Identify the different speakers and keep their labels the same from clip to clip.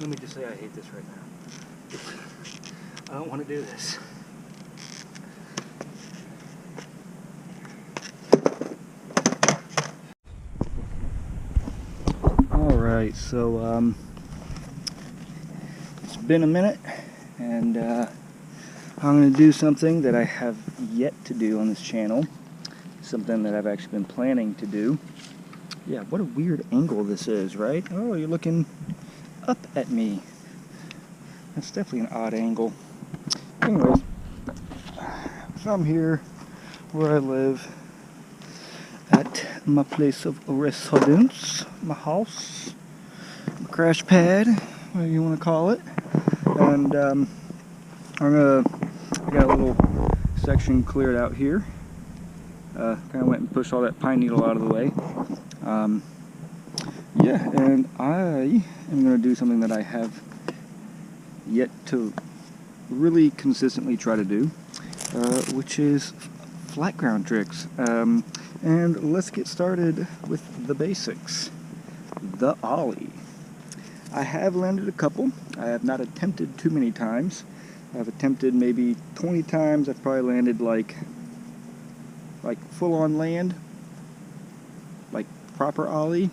Speaker 1: Let me just say I hate this right now. I don't want to do this. Alright, so it's been a minute, and I'm going to do something that I have yet to do on this channel. Something that I've actually been planning to do. Yeah, what a weird angle this is, right? Oh, you're looking up at me. That's definitely an odd angle. Anyways, so I'm here where I live at my place of residence, my house, my crash pad, whatever you want to call it. And I got a little section cleared out here. Kind of went and pushed all that pine needle out of the way. Yeah, and I am going to do something that I have yet to really consistently try to do, which is flat ground tricks. And let's get started with the basics. The Ollie. I have landed a couple. I have not attempted too many times. I've attempted maybe 20 times. I've probably landed like full-on land, like proper Ollie,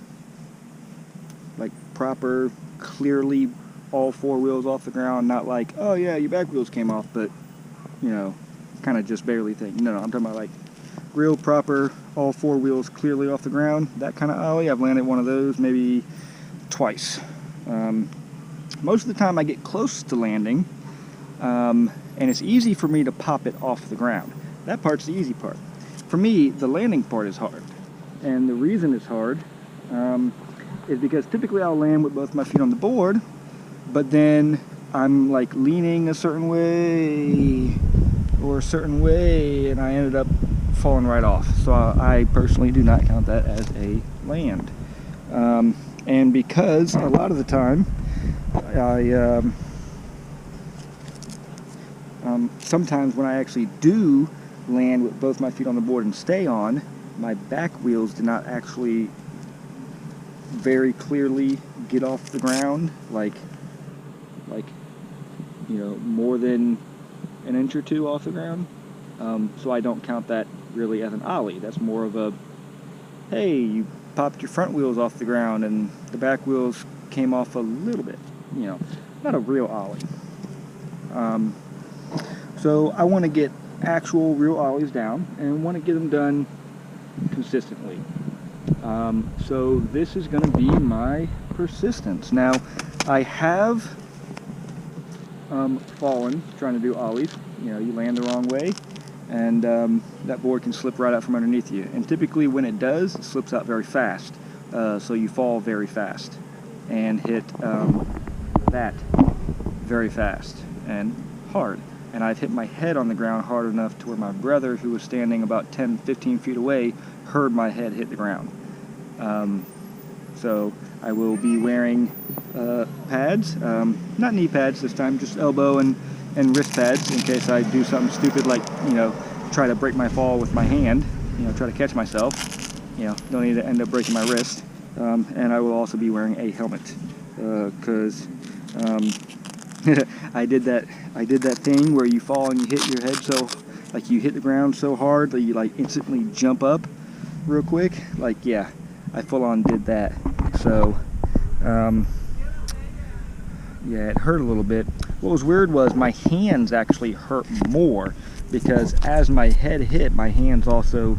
Speaker 1: like proper, clearly all four wheels off the ground, not like, oh yeah, your back wheels came off, but, you know, kind of just barely thing. No, I'm talking about like real proper, all four wheels clearly off the ground, that kind of Ollie. I've landed one of those maybe twice. Most of the time I get close to landing, and it's easy for me to pop it off the ground. That part's the easy part. For me, the landing part is hard, and the reason it's hard is because typically I'll land with both my feet on the board, but then I'm like leaning a certain way or a certain way, and I ended up falling right off. So I personally do not count that as a land. And because a lot of the time sometimes when I actually do land with both my feet on the board and stay on, my back wheels do not actually very clearly get off the ground, like you know, more than an inch or two off the ground. So I don't count that really as an Ollie. That's more of a, hey, you popped your front wheels off the ground and the back wheels came off a little bit, you know, not a real Ollie. So I want to get actual real Ollies down and want to get them done consistently. So this is going to be my persistence. Now, I have fallen trying to do Ollies. You know, you land the wrong way and that board can slip right out from underneath you. And typically when it does, it slips out very fast. So you fall very fast and hit that very fast and hard. And I've hit my head on the ground hard enough to where my brother, who was standing about 10-15 feet away, heard my head hit the ground. So I will be wearing pads, not knee pads this time, just elbow and wrist pads in case I do something stupid like, you know, try to break my fall with my hand, you know, try to catch myself, you know, don't need to end up breaking my wrist. And I will also be wearing a helmet, because I did that thing where you fall and you hit your head so, like you hit the ground so hard that you like instantly jump up real quick. Like, yeah, I full on did that. So, yeah, it hurt a little bit. What was weird was my hands actually hurt more, because as my head hit, my hands also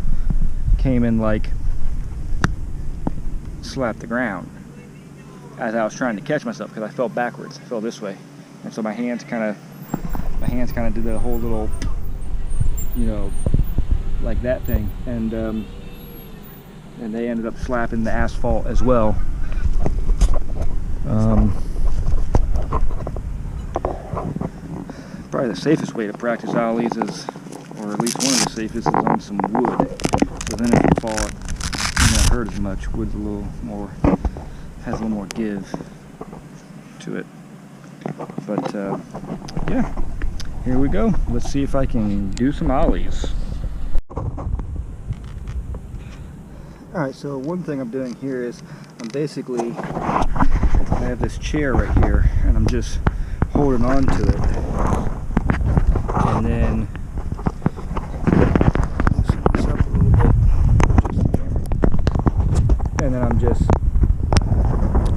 Speaker 1: came and like slapped the ground as I was trying to catch myself, because I fell backwards. I fell this way. And so my hands kind of did that whole little, you know, like that thing, and they ended up slapping the asphalt as well. Probably the safest way to practice Ollies is, or at least one of the safest, is on some wood. So then if you fall, you don't hurt as much. Wood's a little more, has a little more give to it. But yeah, here we go. Let's see if I can do some Ollies. Alright, so one thing I'm doing here is I'm basically I have this chair right here, and I'm just holding on to it, and then loosen this up a little bit, and then I'm just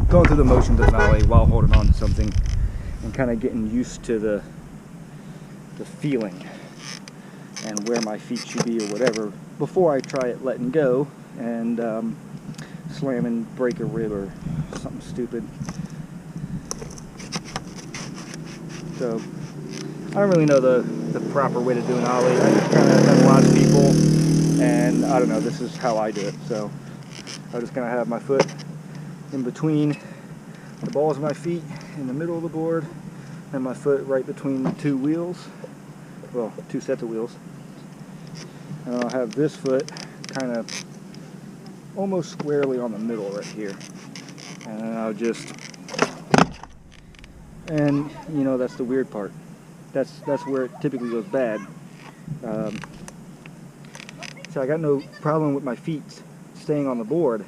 Speaker 1: going through the motions of an ollie while holding on to something and kind of getting used to the feeling and where my feet should be or whatever before I try it letting go and slam and break a rib or something stupid. So I don't really know the proper way to do an ollie. I just kind of have lots of people, and I don't know, this is how I do it. So I just kind of have my foot in between the balls of my feet in the middle of the board, and my foot right between the two wheels, well, two sets of wheels. And I'll have this foot kind of almost squarely on the middle right here, and then I'll just, and you know, that's the weird part. That's where it typically goes bad. So I got no problem with my feet staying on the board.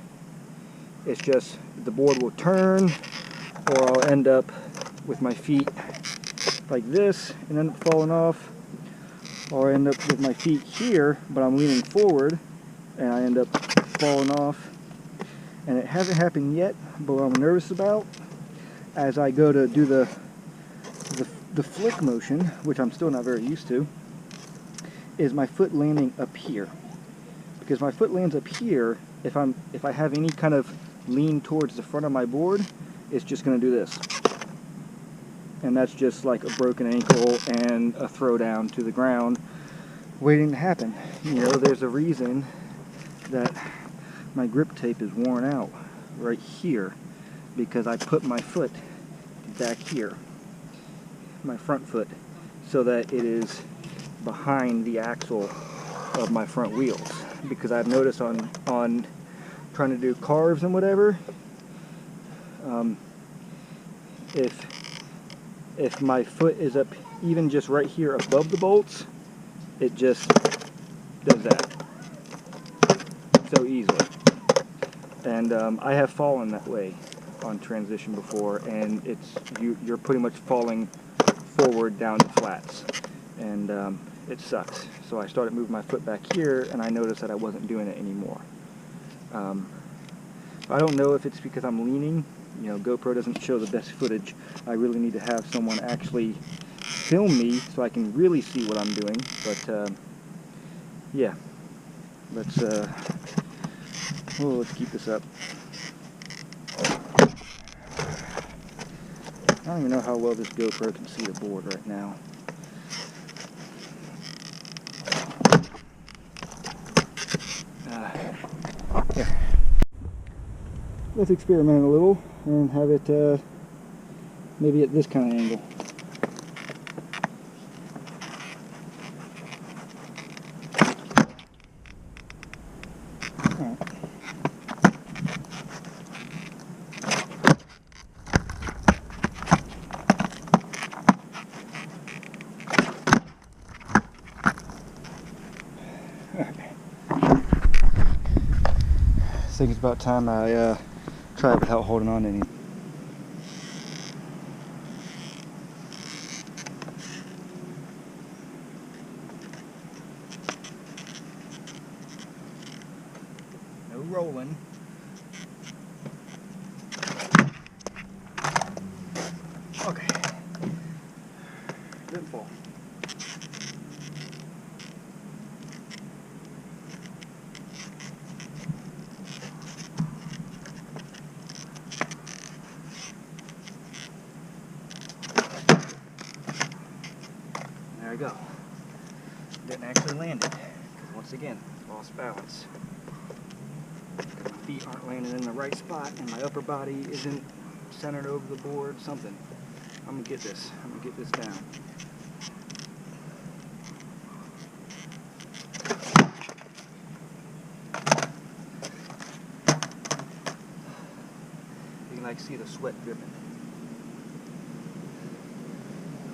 Speaker 1: It's just the board will turn, or I'll end up with my feet like this and end up falling off, or I end up with my feet here but I'm leaning forward and I end up falling off. And it hasn't happened yet, but what I'm nervous about as I go to do the flick motion, which I'm still not very used to, is my foot landing up here. Because my foot lands up here, if I have any kind of lean towards the front of my board, it's just going to do this. And that's just like a broken ankle and a throw down to the ground waiting to happen. You know, there's a reason that my grip tape is worn out right here, because I put my foot back here, my front foot, so that it is behind the axle of my front wheels. Because I've noticed on trying to do carves and whatever, if my foot is up even just right here above the bolts, it just does that so easily. And I have fallen that way on transition before, and you're pretty much falling forward down the flats, and it sucks. So I started moving my foot back here, and I noticed that I wasn't doing it anymore. I don't know if it's because I'm leaning. You know, GoPro doesn't show the best footage. I really need to have someone actually film me so I can really see what I'm doing. But yeah, let's keep this up. I don't even know how well this GoPro can see the board right now. Here. Let's experiment a little and have it maybe at this kind of angle. All right. I think it's about time I try it without holding on to any. No rolling. Okay. Didn't fall. There we go. Didn't actually land it, because once again, lost balance. Because my feet aren't landing in the right spot, and my upper body isn't centered over the board, something. I'm gonna get this. I'm gonna get this down. You can like see the sweat dripping.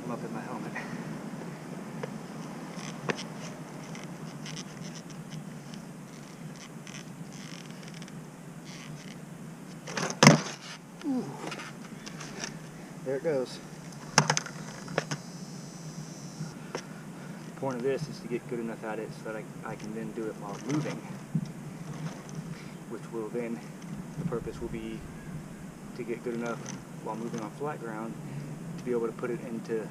Speaker 1: I'm up in my helmet. Ooh. there it goes. The point of this is to get good enough at it so that I can then do it while moving, which will then, the purpose will be to get good enough while moving on flat ground to be able to put it into,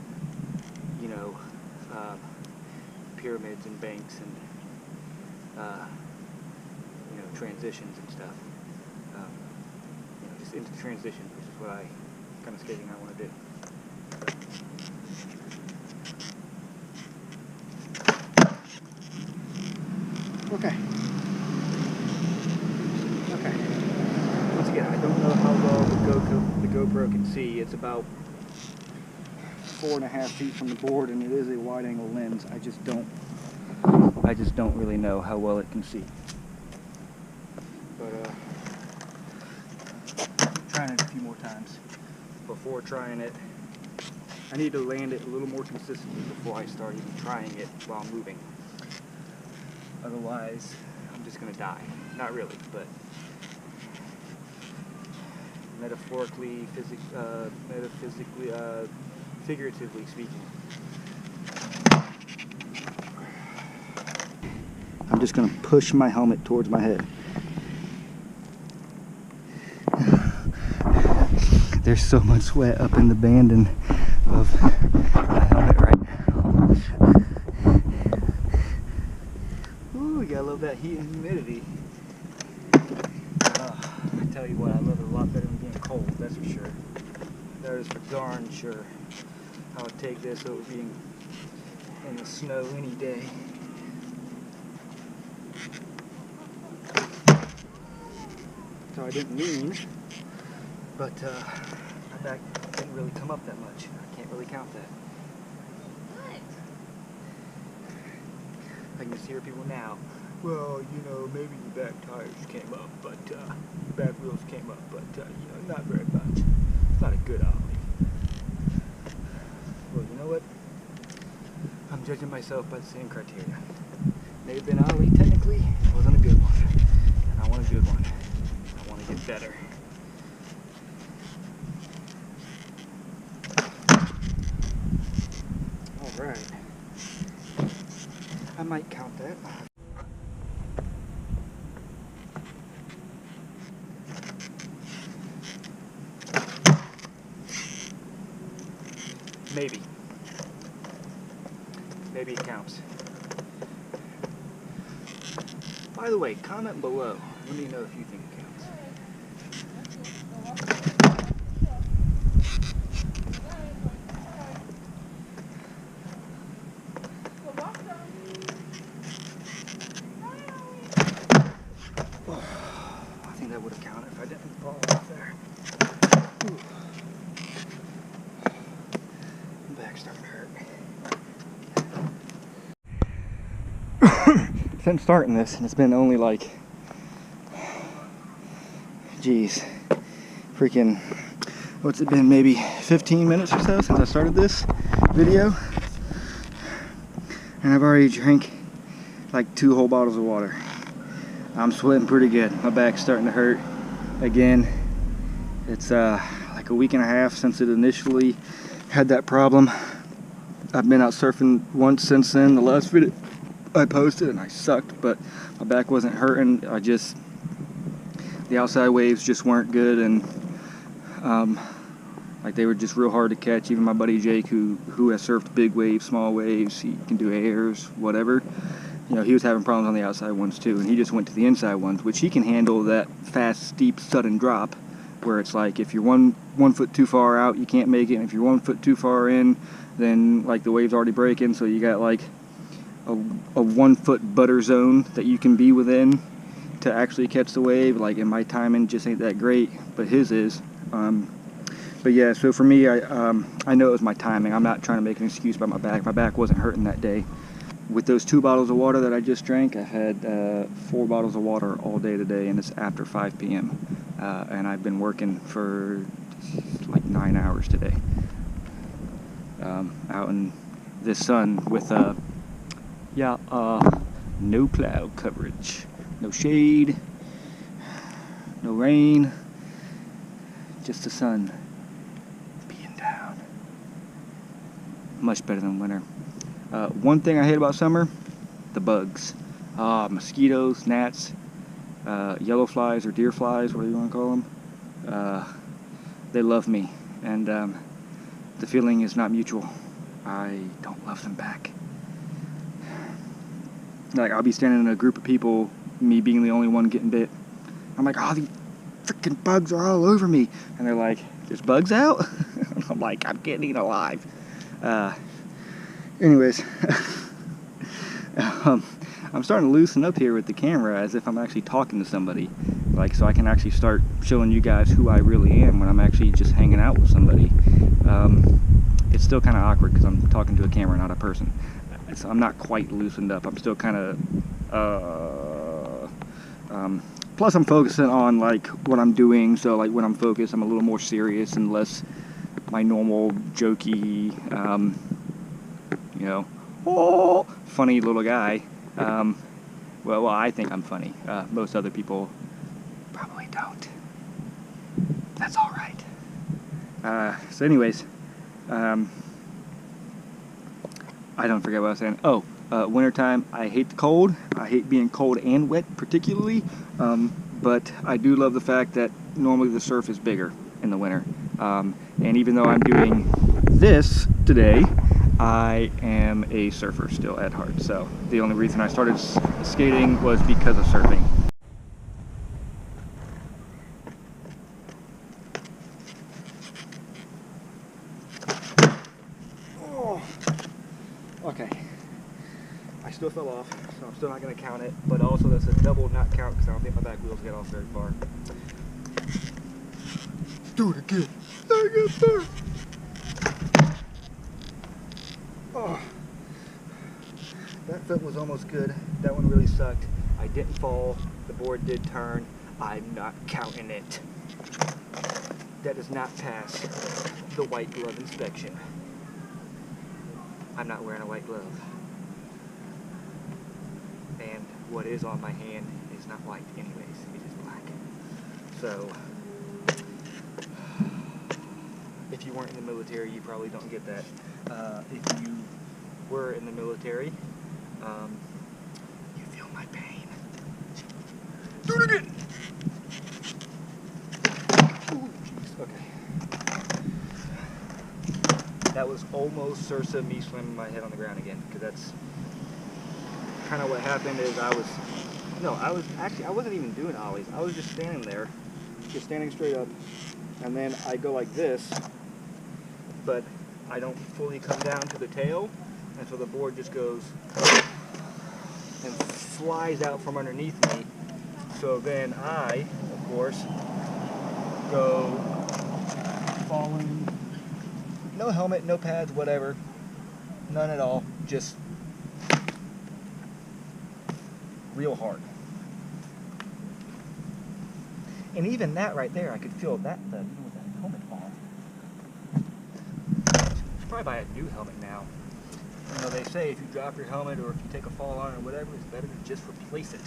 Speaker 1: you know, pyramids and banks and you know, transitions and stuff. You know, just into transitions, which is what kind of skating I want to do. Okay. Once again, I don't know how well the GoPro can see. It's about 4.5 feet from the board, and it is a wide-angle lens. I just don't really know how well it can see. But trying it a few more times before trying it. I need to land it a little more consistently before I start even trying it while moving. Otherwise, I'm just gonna die. Not really, but metaphorically, metaphysically, figuratively speaking. I'm just gonna push my helmet towards my head. There's so much sweat up in the banding of my helmet right now. Ooh, you gotta love that heat and humidity. I tell you what, I love it a lot better than being cold, that's for sure. That is for darn sure. I would take this over being in the snow any day. So I didn't mean, but my back didn't really come up that much. I can't really count that. I can just hear people now. Well, you know, maybe the back tires came up, but back wheels came up, but you know, not very much. It's not a good Ollie. Well, you know what? I'm judging myself by the same criteria. May have been Ollie, technically, it wasn't a good one. And I want a good one. I want to get better. Alright. I might count that. Maybe. Maybe it counts. By the way, comment below. Let me know if you think it counts. I think that would have counted if I didn't fall off there. Ooh. My back's starting to hurt. Since starting this, and it's been only like, geez, freaking, what's it been, maybe 15 minutes or so since I started this video, and I've already drank like 2 whole bottles of water. I'm sweating pretty good. My back's starting to hurt again. It's like a week and a half since it initially had that problem. I've been out surfing once since then. The last video I posted and I sucked, but my back wasn't hurting. The outside waves just weren't good, and like they were just real hard to catch. Even my buddy Jake, who has surfed big waves, small waves, he can do airs, whatever. You know, he was having problems on the outside ones too, and he just went to the inside ones, which he can handle that fast, steep, sudden drop, where it's like if you're one foot too far out, you can't make it, and if you're 1 foot too far in, then like the wave's already breaking, so you got like a 1 foot butter zone that you can be within to actually catch the wave. Like, and my timing just ain't that great, but his is. But yeah, so for me, I know it was my timing. I'm not trying to make an excuse about my back. My back wasn't hurting that day. With those 2 bottles of water that I just drank, I had 4 bottles of water all day today, and it's after 5 p.m. And I've been working for like 9 hours today. Out in this sun with no cloud coverage, no shade, no rain, just the sun being down. Much better than winter. One thing I hate about summer, the bugs. Mosquitoes, gnats, yellow flies or deer flies, whatever you want to call them. They love me, and the feeling is not mutual. I don't love them back. Like, I'll be standing in a group of people, me being the only one getting bit. I'm like, oh, these freaking bugs are all over me. And they're like, there's bugs out? I'm like, I'm getting eaten alive. Anyways, I'm starting to loosen up here with the camera as if I'm actually talking to somebody. Like, so I can actually start showing you guys who I really am when I'm actually just hanging out with somebody. It's still kind of awkward because I'm talking to a camera, not a person. So I'm not quite loosened up. I'm still kind of, plus I'm focusing on like what I'm doing. So like when I'm focused, I'm a little more serious and less my normal jokey, you know, oh, funny little guy. Well, I think I'm funny. Most other people probably don't. That's all right. So anyways, I don't forget what I was saying. Oh, wintertime, I hate the cold. I hate being cold and wet particularly. But I do love the fact that normally the surf is bigger in the winter. And even though I'm doing this today, I am a surfer still at heart. So the only reason I started skating was because of surfing. Oh, okay. I still fell off, so I'm still not going to count it. But also that's a double not count because I don't think my back wheels get off very far. Do it again. I got there. Oh, that flip was almost good. That one really sucked. I didn't fall. The board did turn. I'm not counting it. That does not pass the white glove inspection. I'm not wearing a white glove. And what is on my hand is not white anyways. It is black. So, if you weren't in the military, you probably don't get that. If you were in the military, you feel my pain. Do it again! Ooh, jeez, okay. That was almost Sursa me slamming my head on the ground again, because that's kind of what happened is I wasn't even doing ollies. I was just standing there, just standing straight up, and then I go like this, but I don't fully come down to the tail, and so the board just goes and flies out from underneath me. So then I, of course, go falling, no helmet, no pads, whatever, none at all, just real hard. And even that right there, I could feel that, with that helmet on. Should probably buy a new helmet now. You know, they say if you drop your helmet or if you take a fall on it or whatever, it's better to just replace it.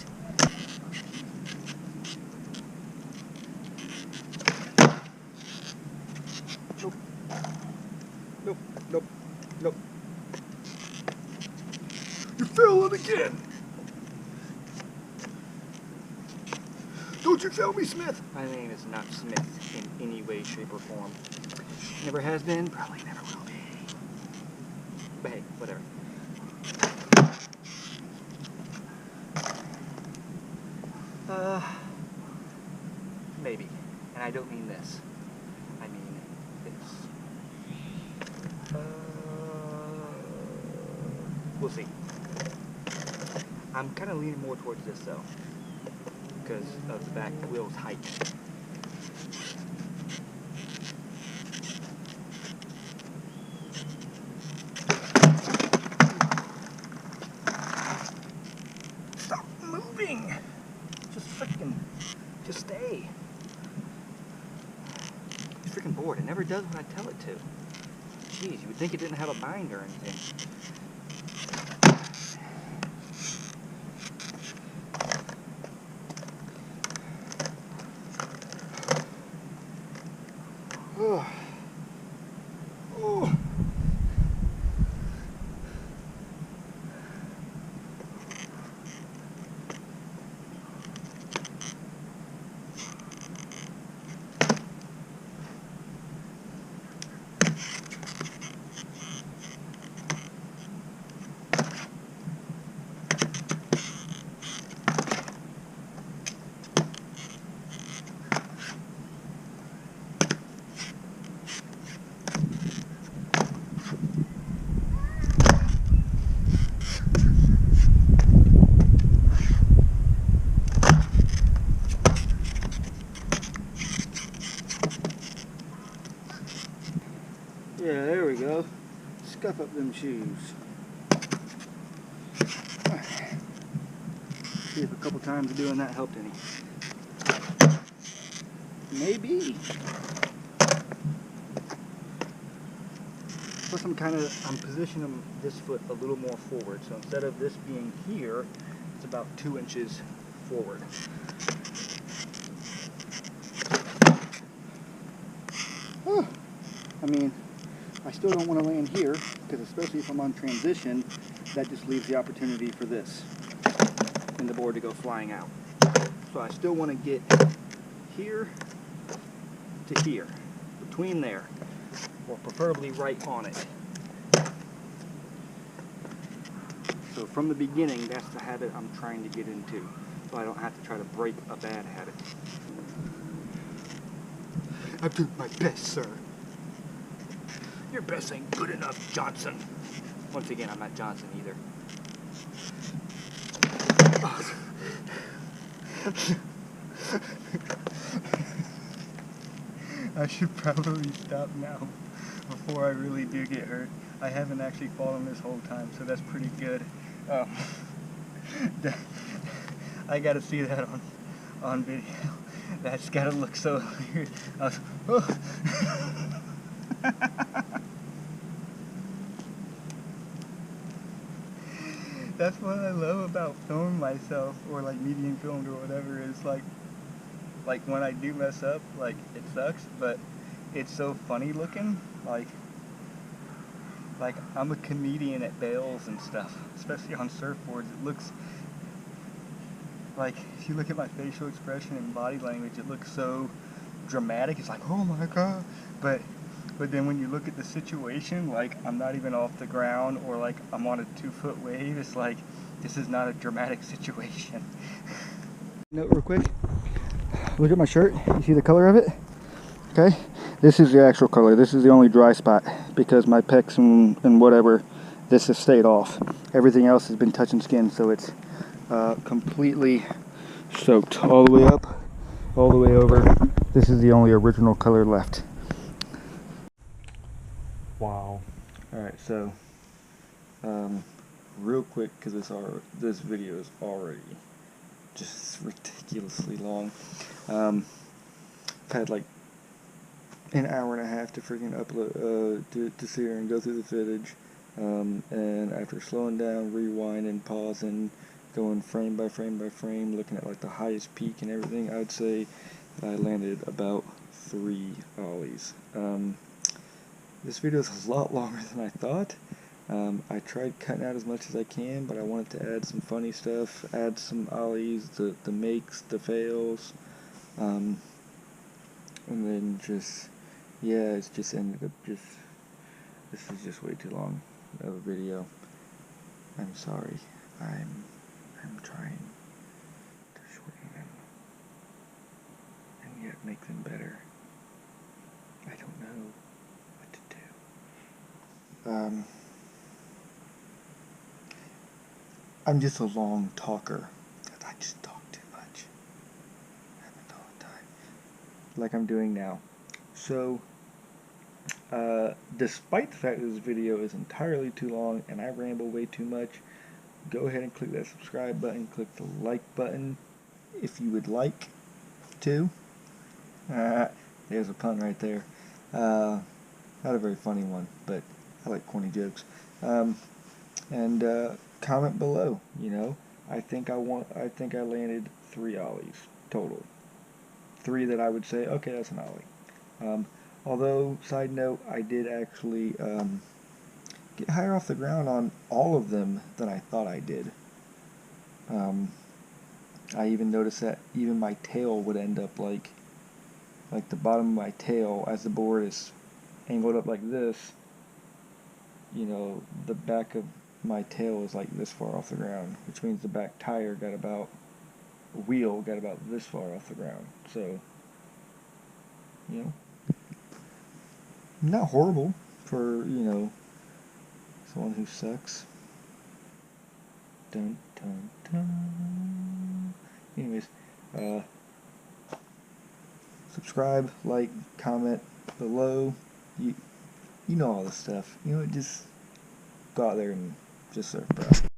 Speaker 1: Nope. Nope. Nope. Nope. You fell it again! Don't you fail me, Smith! My name is not Smith in any way, shape, or form. Never has been, probably never will be. But hey, whatever. Maybe. And I don't mean this. I mean this. We'll see. I'm kind of leaning more towards this though, because of the back wheel's height. Stop moving! Just stay. It's freaking bored. It never does when I tell it to. Jeez, you would think it didn't have a bind or anything. Oh. stuff up them shoes. See if a couple times of doing that helped any. Maybe. Plus I'm positioning this foot a little more forward. So instead of this being here, it's about 2 inches forward. I mean, I still don't want to land here, because especially if I'm on transition, that just leaves the opportunity for this and the board to go flying out. So I still want to get here to here, between there, or preferably right on it. So from the beginning, that's the habit I'm trying to get into, so I don't have to try to break a bad habit. I'm doing my best, sir. Your best ain't good enough, Johnson. Once again, I'm not Johnson either. I should probably stop now before I really do get hurt. I haven't actually fallen this whole time, so that's pretty good. I gotta see that on video. That's gotta look so weird. That's what I love about filming myself, or like me being filmed or whatever, is like when I do mess up, like it sucks, but it's so funny looking. Like I'm a comedian at bails and stuff, especially on surfboards. It looks like, if you look at my facial expression and body language, it looks so dramatic. It's like, oh my god, but then when you look at the situation, like I'm not even off the ground, or like I'm on a 2-foot wave, it's like, this is not a dramatic situation. Note real quick, look at my shirt, you see the color of it? Okay, this is the actual color. This is the only dry spot, because my pecs and whatever, this has stayed off. Everything else has been touching skin, so it's completely soaked all the way up, all the way over. This is the only original color left. Wow. Alright, so real quick, because this video is already just ridiculously long. I've had like an hour and a half to freaking upload, to sit here and go through the footage, and after slowing down, rewinding, pausing, going frame by frame by frame, looking at like the highest peak and everything, I would say that I landed about 3 ollies. This video is a lot longer than I thought. I tried cutting out as much as I can, but I wanted to add some funny stuff, add some ollies, the makes, the fails, and then just, yeah, it's just ended up this is just way too long of a video. I'm sorry. I'm trying to shorten them and yet make them better. I don't know what to do. I'm just a long talker. I just talk too much. Happens all the time. Like I'm doing now. So, despite the fact that this video is entirely too long and I ramble way too much, go ahead and click that subscribe button, click the like button if you would like to. There's a pun right there. Not a very funny one, but I like corny jokes. And comment below. You know, I think I landed 3 ollies total. 3 that I would say, okay, that's an ollie. Although, side note, I did actually get higher off the ground on all of them than I thought I did. I even noticed that even my tail would end up like the bottom of my tail, as the board is angled up like this, you know, the back of my tail is like this far off the ground, which means the back tire got about, wheel got about this far off the ground. So, you know, not horrible for, you know, someone who sucks. Dun dun dun. Anyways, subscribe, like, comment below. You know all this stuff. You know, just go out there and just surf, bro.